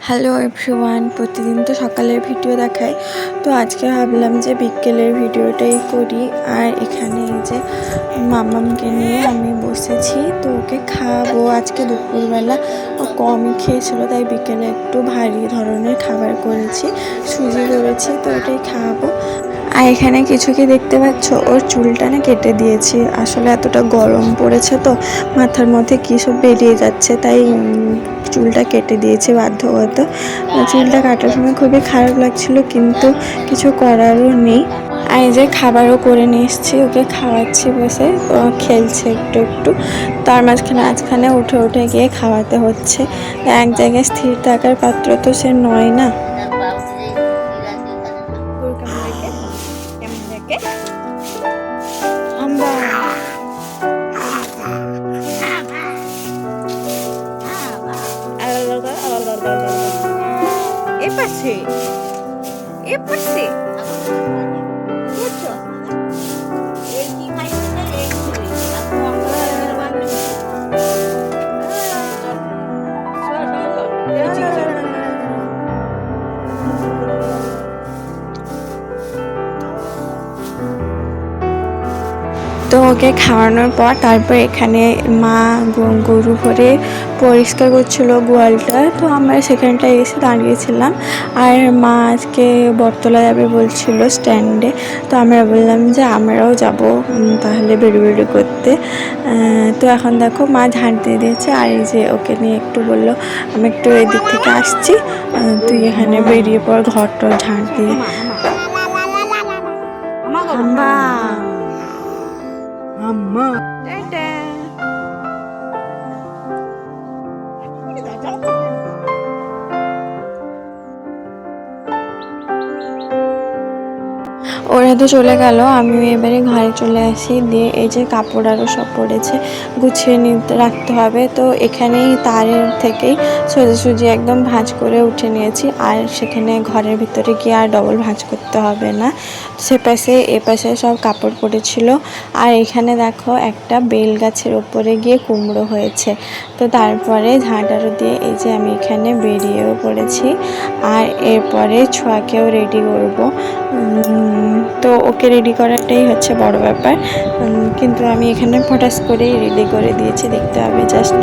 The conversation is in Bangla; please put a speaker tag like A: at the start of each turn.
A: হ্যালো এভরিওয়ান, প্রতিদিন তো সকালের ভিডিও দেখাই, তো আজকে ভাবলাম যে বিকেলের ভিডিওটাই করি। আর এখানে এই যে মামামকে নিয়ে আমি বসেছি, তো ওকে খাওয়াবো। আজকে দুপুরবেলা ও কমই খেয়েছিল, তাই বিকেলে একটু ভারী ধরনের খাবার করেছি, সুজি করেছি, তো ওটাই খাওয়াবো। আর এখানে কিছু কি দেখতে পাচ্ছ, ওর চুলটা না কেটে দিয়েছি। আসলে এতটা গরম পড়েছে তো মাথার মধ্যে কী সব বেরিয়ে যাচ্ছে, তাই চুলটা কেটে দিয়েছি বাধ্যগত। চুলটা কাটার সময় খুবই খারাপ লাগছিল, কিন্তু কিছু করারও নেই। আর এই যে খাবারও করে নিয়ে এসেছি, ওকে খাওয়াচ্ছি বসে। ও খেলছে একটু একটু, তার মাঝখানে উঠে উঠে গিয়ে খাওয়াতে হচ্ছে। এক জায়গায় স্থির থাকার পাত্র তো সে নয় না। তো ওকে খাওয়ানোর পর তারপর এখানে মা গরু ভরে পরিষ্কার করছিল গোয়ালটা, তো আমরা সেখানটায় এসে দাঁড়িয়েছিলাম। আর মা আজকে বটতলা যাবে বলছিল স্ট্যান্ডে, তো আমরা বললাম যে আমরাও যাব তাহলে বেরু করতে। তো এখন দেখো মা ঝাঁট দিয়ে দিয়েছে, আর এই যে ওকে নিয়ে একটু বললো আমি একটু এদিক থেকে আসছি, তুই এখানে বেরিয়ে পর ঘরটা ঝাঁট দিয়ে। Mama. Dadah. ওরা তো চলে গেল, আমি এবারে ঘরে চলে আসি। দিয়ে এই যে কাপড় আরও সব পড়েছে, গুছিয়ে নিতে রাখতে হবে। তো এখানেই তারের থেকেই সোজাসুজি একদম ভাঁজ করে উঠে নিয়েছি, আর সেখানে ঘরের ভিতরে গিয়ে আর ডবল ভাঁজ করতে হবে না। সে পাশে এ পাশে সব কাপড় পড়েছিল। আর এখানে দেখো একটা বেল গাছের ওপরে গিয়ে কুমড়ো হয়েছে, তো তারপরে ঝাঁটারও দিয়ে এই যে আমি এখানে বেরিয়েও পড়েছি। আর এরপরে ছোঁয়াকেও রেডি করব। তো ওকে রেডি করাটাই হচ্ছে বড় ব্যাপার, কিন্তু আমি এখানে ফটাস করেই রেডি করে দিয়েছি, দেখতে হবে জাস্ট।